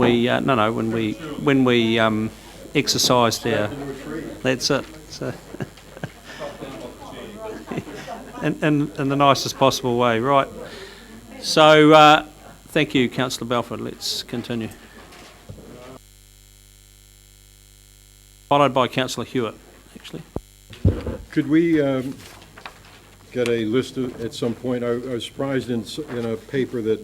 we when we exercised our. That's it. So, in the nicest possible way, right? So, thank you, Councillor Balfour. Let's continue. Followed by Councillor Hewitt, actually. Could we get a list at some point? I was surprised in a paper that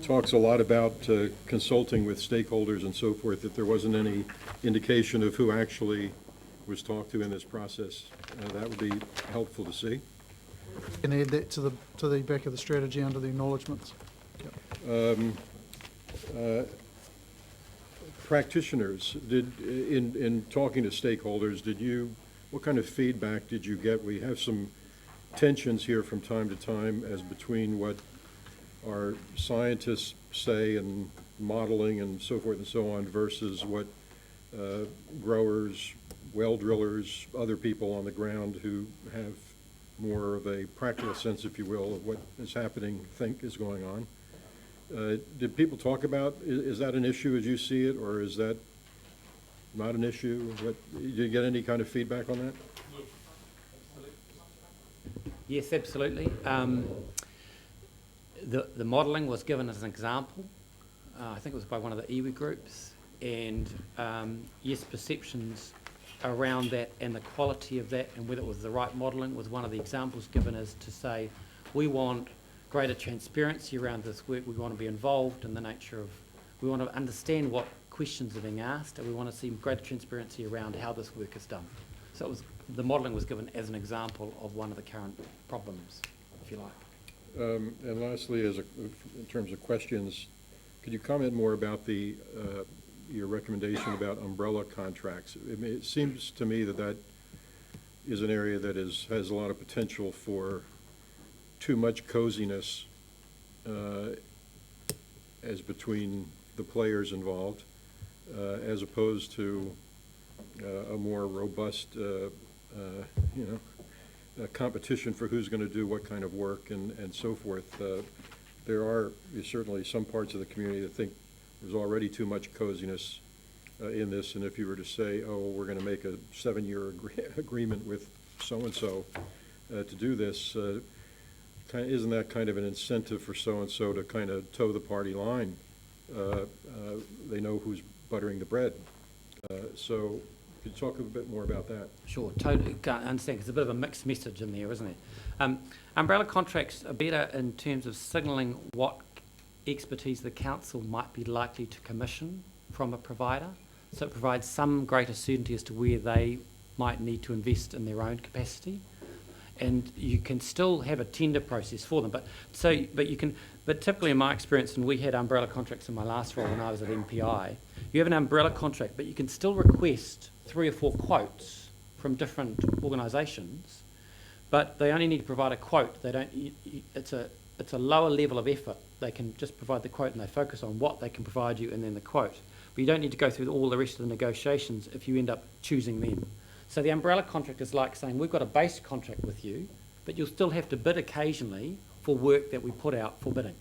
talks a lot about consulting with stakeholders and so forth, that there wasn't any indication of who actually was talked to in this process. That would be helpful to see. And add that to the back of the strategy under the acknowledgements. Yep. Practitioners, in talking to stakeholders, what kind of feedback did you get? We have some tensions here from time to time as between what our scientists say and modeling and so forth and so on versus what growers, well drillers, other people on the ground who have more of a practical sense, if you will, of what is happening, think is going on. Did people talk about, is that an issue as you see it, or is that not an issue? Did you get any kind of feedback on that? Yes, absolutely. The modelling was given as an example. I think it was by one of the iwi groups, and yes, perceptions around that and the quality of that and whether it was the right modelling was one of the examples given as to say we want greater transparency around this work, we want to be involved in the nature of, we want to understand what questions are being asked, and we want to see greater transparency around how this work is done. So it was, the modelling was given as an example of one of the current problems, if you like. And lastly, in terms of questions, could you comment more about your recommendation about umbrella contracts? It seems to me that is an area that has a lot of potential for too much coziness as between the players involved, as opposed to a more robust, competition for who's going to do what kind of work and so forth. There are certainly some parts of the community that think there's already too much coziness in this, and if you were to say, oh, we're going to make a 7-year agreement with so-and-so to do this, isn't that kind of an incentive for so-and-so to kind of toe the party line? They know who's buttering the bread. So could you talk a bit more about that? Sure, totally understand. It's a bit of a mixed message in there, isn't it? Umbrella contracts are better in terms of signalling what expertise the council might be likely to commission from a provider. So it provides some greater certainty as to where they might need to invest in their own capacity. And you can still have a tender process for them, but typically in my experience, and we had umbrella contracts in my last role when I was at MPI, you have an umbrella contract, but you can still request 3 or 4 quotes from different organisations, but they only need to provide a quote. They don't. It's a lower level of effort. They can just provide the quote and they focus on what they can provide you and then the quote. But you don't need to go through all the rest of the negotiations if you end up choosing them. So the umbrella contract is like saying we've got a base contract with you, but you'll still have to bid occasionally for work that we put out for bidding.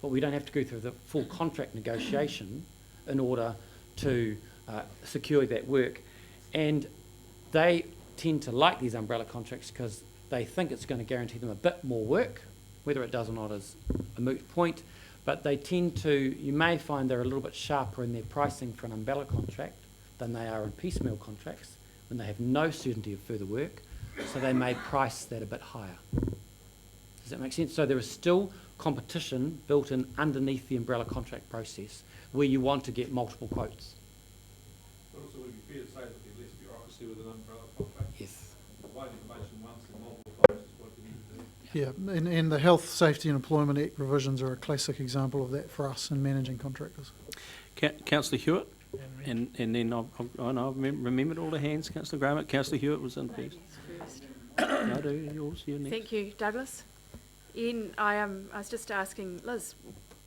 But we don't have to go through the full contract negotiation in order to secure that work. And they tend to like these umbrella contracts because they think it's going to guarantee them a bit more work. Whether it does or not is a moot point, but they tend to, you may find they're a little bit sharper in their pricing for an umbrella contract than they are in piecemeal contracts when they have no certainty of further work, so they may price that a bit higher. Does that make sense? So there is still competition built in underneath the umbrella contract process where you want to get multiple quotes. But also would it be fair to say that there's less bureaucracy with an umbrella contract? Yes. Provide information once and multiple times is what you need to do. Yeah, and the Health, Safety and Employment Act provisions are a classic example of that for us in managing contractors. Councillor Hewitt, and then I've remembered all the hands. Councillor Graham, Councillor Hewitt was in first. No, yours, you next. Thank you, Douglas. Ian, I was just asking Liz,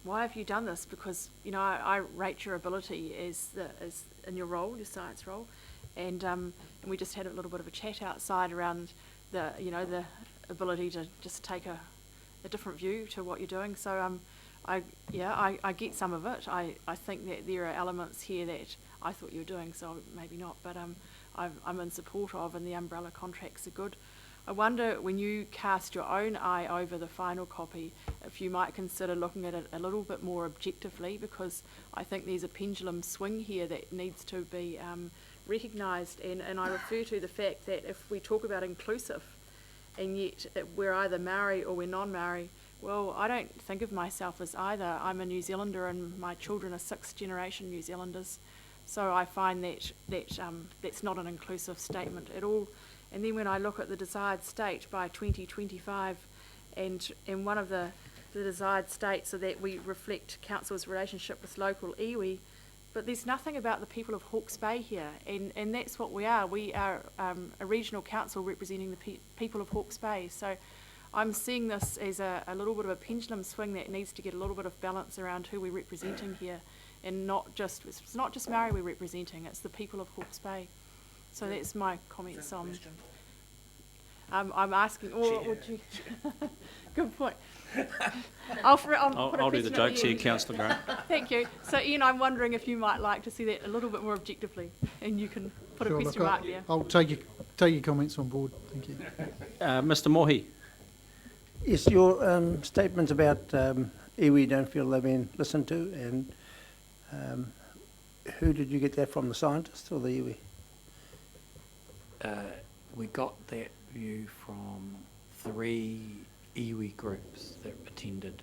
why have you done this? Because I rate your ability as in your role, your science role, and we just had a little bit of a chat outside around the ability to just take a different view to what you're doing. So I get some of it. I think that there are elements here that I thought you were doing, so maybe not, but I'm in support of, and the umbrella contracts are good. I wonder, when you cast your own eye over the final copy, if you might consider looking at it a little bit more objectively, because I think there's a pendulum swing here that needs to be recognised, and I refer to the fact that if we talk about inclusive, and yet we're either Maori or we're non-Maori, well, I don't think of myself as either. I'm a New Zealander, and my children are sixth generation New Zealanders, so I find that that's not an inclusive statement at all. And then when I look at the desired state by 2025, and one of the desired states are that we reflect council's relationship with local iwi, but there's nothing about the people of Hawke's Bay here, and that's what we are. We are a regional council representing the people of Hawke's Bay. So I'm seeing this as a little bit of a pendulum swing that needs to get a little bit of balance around who we're representing here, and it's not just Maori we're representing, it's the people of Hawke's Bay. So that's my comments on. I'm asking. Would you? Good point. I'll put a I'll do the question at jokes here, end. Councillor Graham. Thank you. So Ian, I'm wondering if you might like to see that a little bit more objectively, and you can put Sure, a question look, mark there. I'll take your comments on board. Thank you. Mr Mohi. Yes, your statements about iwi don't feel they've been listened to, and who did you get that from, the scientists or the iwi? We got that view from 3 iwi groups that attended.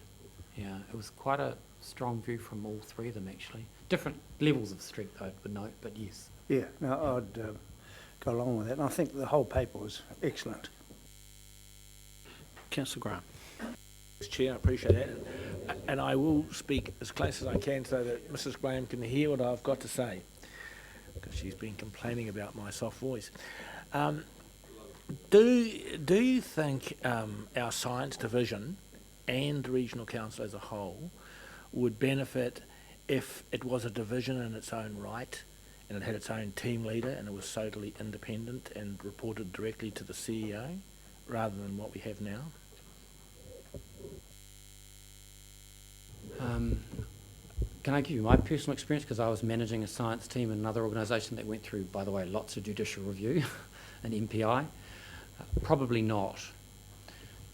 Yeah, it was quite a strong view from all 3 of them, actually. Different levels of strength, I would note, but yes. Yeah, no, I'd go along with that, and I think the whole paper was excellent. Councillor Graham. Chair, I appreciate that. And I will speak as close as I can so that Mrs Graham can hear what I've got to say, because she's been complaining about my soft voice. Do you think our science division and the Regional Council as a whole would benefit if it was a division in its own right, and it had its own team leader and it was totally independent and reported directly to the CEO, rather than what we have now? Can I give you my personal experience, because I was managing a science team in another organisation that went through, by the way, lots of judicial review and MPI? Probably not.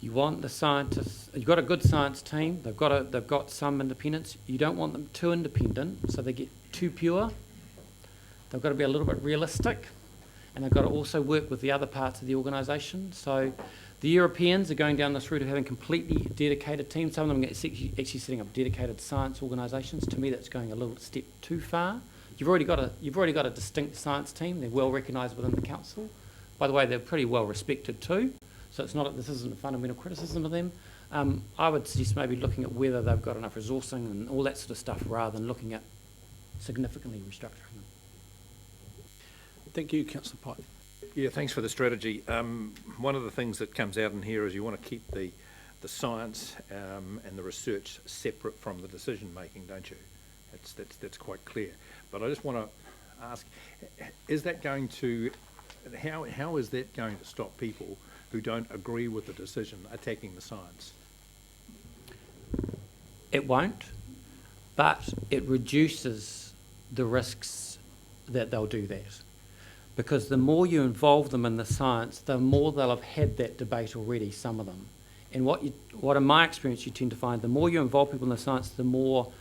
You want the scientists. You've got a good science team. They've got some independence. You don't want them too independent, so they get too pure. They've got to be a little bit realistic, and they've got to also work with the other parts of the organisation. So the Europeans are going down this route of having completely dedicated teams. Some of them are actually setting up dedicated science organisations. To me, that's going a little step too far. You've already got a distinct science team. They're well recognised within the council. By the way, they're pretty well respected too. So this isn't a fundamental criticism of them. I would suggest maybe looking at whether they've got enough resourcing and all that sort of stuff, rather than looking at significantly restructuring them. Thank you, Councillor Pike. Yeah, thanks for the strategy. One of the things that comes out in here is you want to keep the science and the research separate from the decision making, don't you? That's quite clear. But I just want to ask, is that going to, how is that going to stop people who don't agree with the decision attacking the science? It won't, but it reduces the risks that they'll do that. Because the more you involve them in the science, the more they'll have had that debate already, some of them. And what in my experience you tend to find, the more you involve people in the science, the more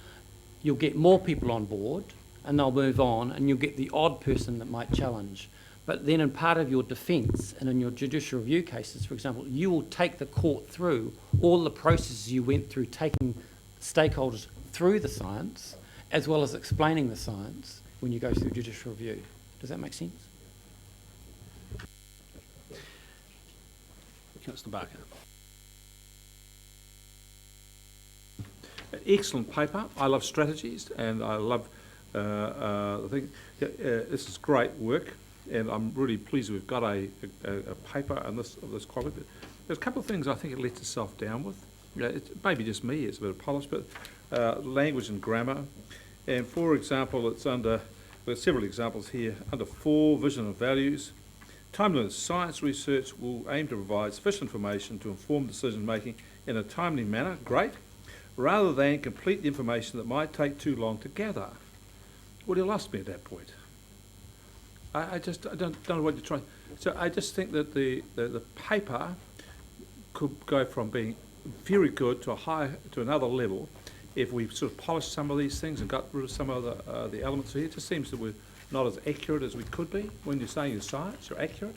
you'll get more people on board, and they'll move on, and you'll get the odd person that might challenge. But then in part of your defence, and in your judicial review cases, for example, you will take the court through all the processes you went through, taking stakeholders through the science, as well as explaining the science when you go through judicial review. Does that make sense? Councillor Barker. Excellent paper. I love strategies, and I love the thing. This is great work, and I'm really pleased we've got a paper on this quality. There's a couple of things I think it lets itself down with. It maybe just me, it's a bit of polish, but language and grammar. And for example, it's under, there's several examples here, under 4, vision and values. Timeliness. Science research will aim to provide sufficient information to inform decision making in a timely manner. Great. rather than complete information that might take too long to gather. Well, you lost me at that point. I don't know what you're trying. So I just think that the paper could go from being very good to another level if we sort of polished some of these things and got rid of some of the elements here. It just seems that we're not as accurate as we could be. When you're saying you're science, you're accurate.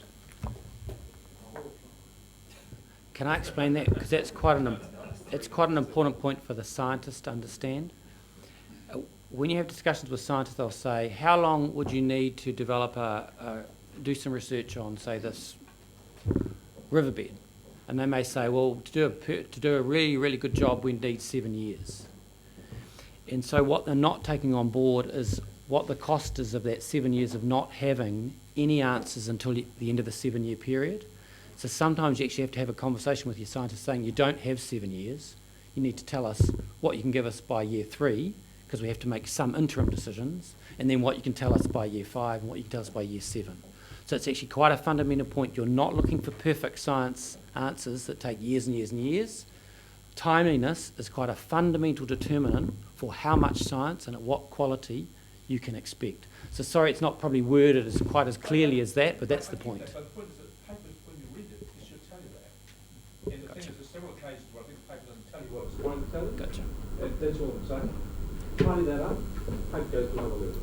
Can I explain that? Because that's quite an important point for the scientists to understand. When you have discussions with scientists, they'll say, how long would you need to develop do some research on, say, this riverbed? And they may say, well, to do a really, really good job, we need 7 years. And so what they're not taking on board is what the cost is of that 7 years of not having any answers until the end of the 7-year period. So sometimes you actually have to have a conversation with your scientist saying you don't have 7 years. You need to tell us what you can give us by year 3, because we have to make some interim decisions, and then what you can tell us by year 5 and what you can tell us by year 7. So it's actually quite a fundamental point. You're not looking for perfect science answers that take years and years and years. Timeliness is quite a fundamental determinant for how much science and at what quality you can expect. So sorry, it's not probably worded as quite as clearly as that, but that's the point. But the point is that papers, when you read it, it should tell you that. And the thing is, there's several occasions where I think the paper doesn't tell you what it's going to tell you. Gotcha. And that's all I'm saying. Tidy that up, paper goes to another level.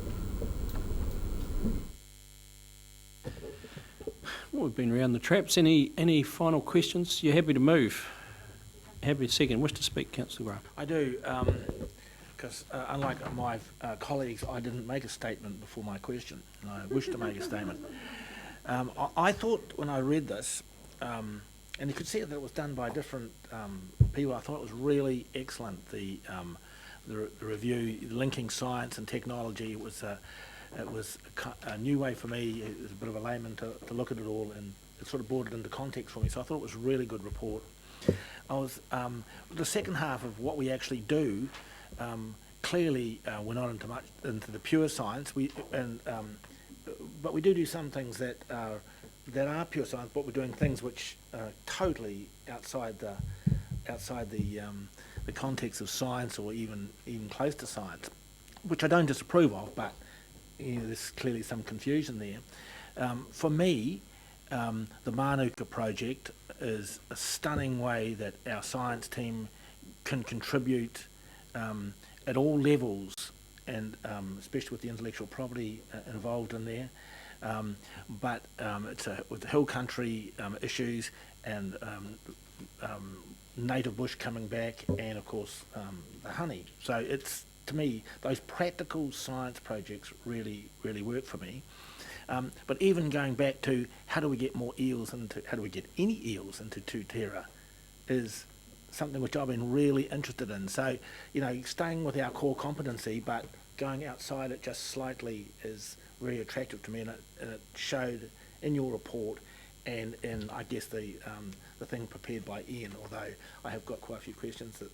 Well, we've been around the traps. Any final questions? You're happy to move? Happy to second. Wish to speak, Councillor Grant. I do, because unlike my colleagues, I didn't make a statement before my question, and I wish to make a statement. I thought when I read this, and you could see that it was done by different people, I thought it was really excellent. The review, linking science and technology, it was a new way for me, as a bit of a layman, to look at it all, and it sort of brought it into context for me. So I thought it was a really good report. The second half of what we actually do, clearly we're not into the pure science. But we do some things that are pure science, but we're doing things which are totally outside the context of science, or even close to science, which I don't disapprove of. But there's clearly some confusion there. For me, the Mānuka project is a stunning way that our science team can contribute at all levels, and especially with the intellectual property involved in there. But it's with the hill country issues, and native bush coming back, and of course the honey. So it's, to me, those practical science projects really, really work for me. But even going back to how do we get any eels into Tūtera is something which I've been really interested in. So, staying with our core competency, but going outside it just slightly is very attractive to me, and it showed in your report, and in, I guess, the thing prepared by Ian, although I have got quite a few questions that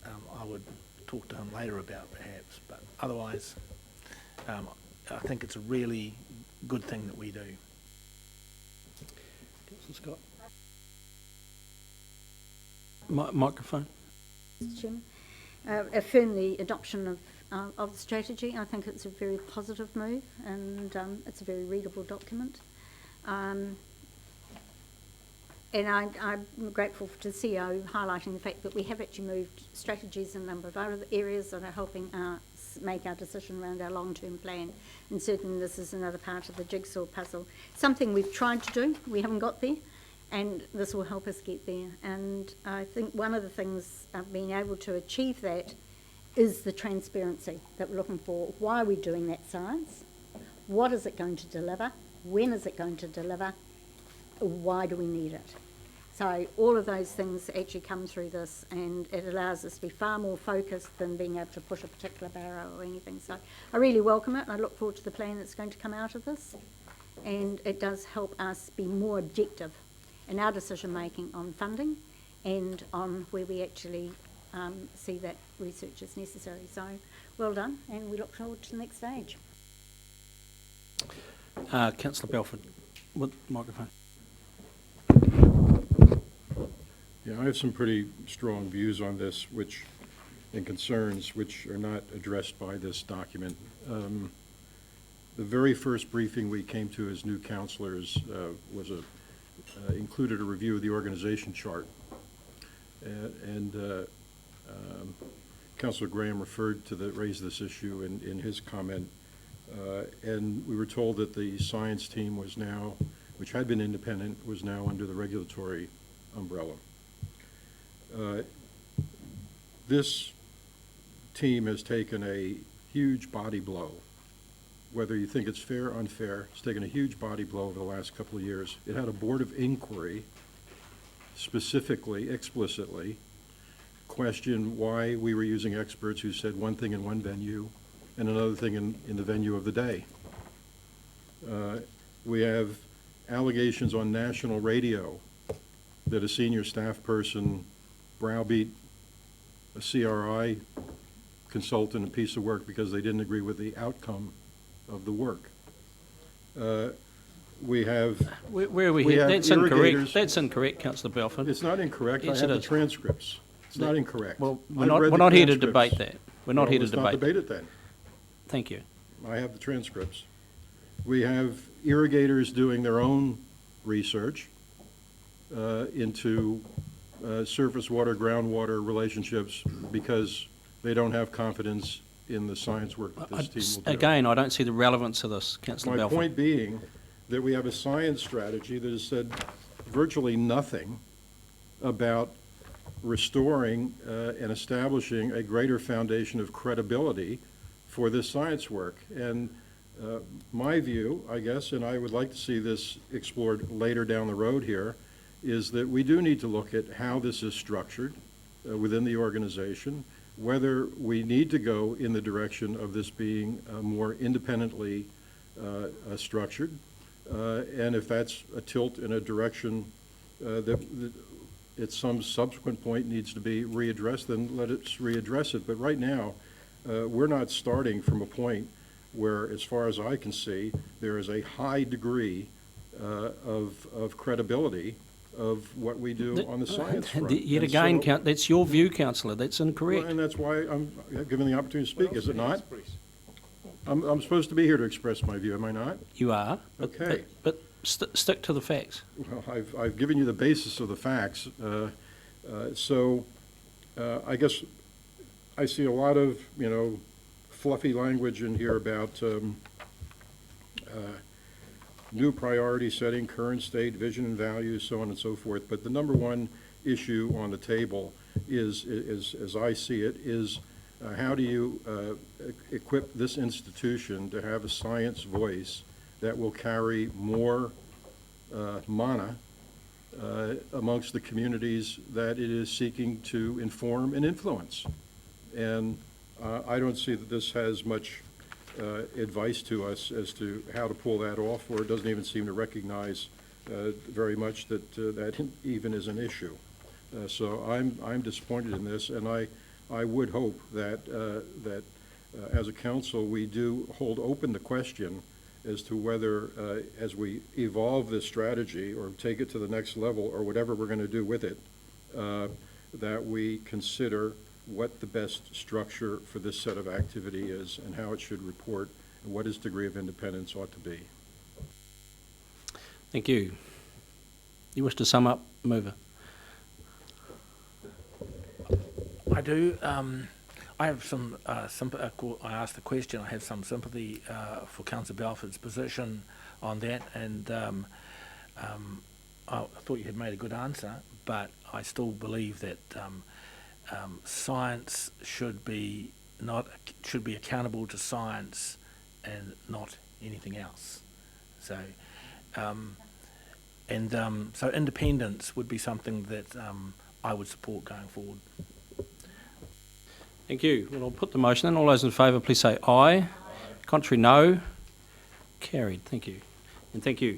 I would talk to him later about, perhaps. But otherwise, I think it's a really good thing that we do. Councillor Scott. Microphone. Mr. Chairman, affirm the adoption of the strategy. I think it's a very positive move, and it's a very readable document. And I'm grateful to the CEO highlighting the fact that we have actually moved strategies in a number of other areas that are helping us make our decision around our long-term plan. And certainly this is another part of the jigsaw puzzle. Something we've tried to do, we haven't got there, and this will help us get there. And I think one of the things of being able to achieve that is the transparency that we're looking for. Why are we doing that science? What is it going to deliver? When is it going to deliver? Why do we need it? So all of those things actually come through this, and it allows us to be far more focused than being able to push a particular barrow or anything. So I really welcome it. I look forward to the plan that's going to come out of this, and it does help us be more objective in our decision making on funding and on where we actually see that research is necessary. So well done, and we look forward to the next stage. Councillor Belford, with the microphone. Yeah, I have some pretty strong views on this, and concerns which are not addressed by this document. The very first briefing we came to as new counselors included a review of the organization chart. Councilor Graham raised this issue in his comment, and we were told that the science team was now, which had been independent, was now under the regulatory umbrella. This team has taken a huge body blow. Whether you think it's fair or unfair, it's taken a huge body blow over the last couple of years. It had a board of inquiry specifically, explicitly, question why we were using experts who said one thing in one venue and another thing in the venue of the day. We have allegations on national radio that a senior staff person browbeat a CRI consultant a piece of work because they didn't agree with the outcome of the work. We have. Where are we we here? have That's incorrect. irrigators. That's incorrect, councillor Belford. It's not incorrect. Yes, I have it the is. transcripts. It's not incorrect. Well, I've we're read the not here to transcripts. debate that. We're not here to Let's not debate. debate it then. Thank you. I have the transcripts. We have irrigators doing their own research into surface water, groundwater relationships because they don't have confidence in the science work that this team will do. Again, I don't see the relevance of this, councillor My Belford. point being that we have a science strategy that has said virtually nothing about restoring and establishing a greater foundation of credibility for this science work. And my view, I guess, and I would like to see this explored later down the road here, is that we do need to look at how this is structured within the organization, whether we need to go in the direction of this being more independently structured, and if that's a tilt in a direction that at some subsequent point needs to be readdressed, then let us readdress it. But right now, we're not starting from a point where, as far as I can see, there is a high degree of credibility of what we do on the science front. Yet And again, so- that's your view, councillor. That's incorrect. Well, and that's why I'm given the opportunity to speak, is it not? I'm supposed to be here to express my view, am I not? You are. Okay. But stick to the facts. Well, I've given you the basis of the facts. I guess I see a lot of, fluffy language in here about new priority setting, current state, vision and values, so on and so forth. But the number one issue on the table is as I see it, is how do you equip this institution to have a science voice that will carry more mana amongst the communities that it is seeking to inform and influence. And I don't see that this has much advice to us as to how to pull that off, or it doesn't even seem to recognize very much that that even is an issue. So I'm disappointed in this, and I would hope that as a council we do hold open the question as to whether as we evolve this strategy or take it to the next level or whatever we're going to do with it, that we consider what the best structure for this set of activity is and how it should report and what its degree of independence ought to be. Thank you. You wish to sum up, Mover? I do. I have some I asked the question. I have some sympathy for Councillor Belford's position on that, and I thought you had made a good answer, but I still believe that science should be accountable to science and not anything else. So, so independence would be something that I would support going forward. Thank you. Well, I'll put the motion in. All those in favour, please say aye. Contrary, no. Carried. Thank you. And thank you.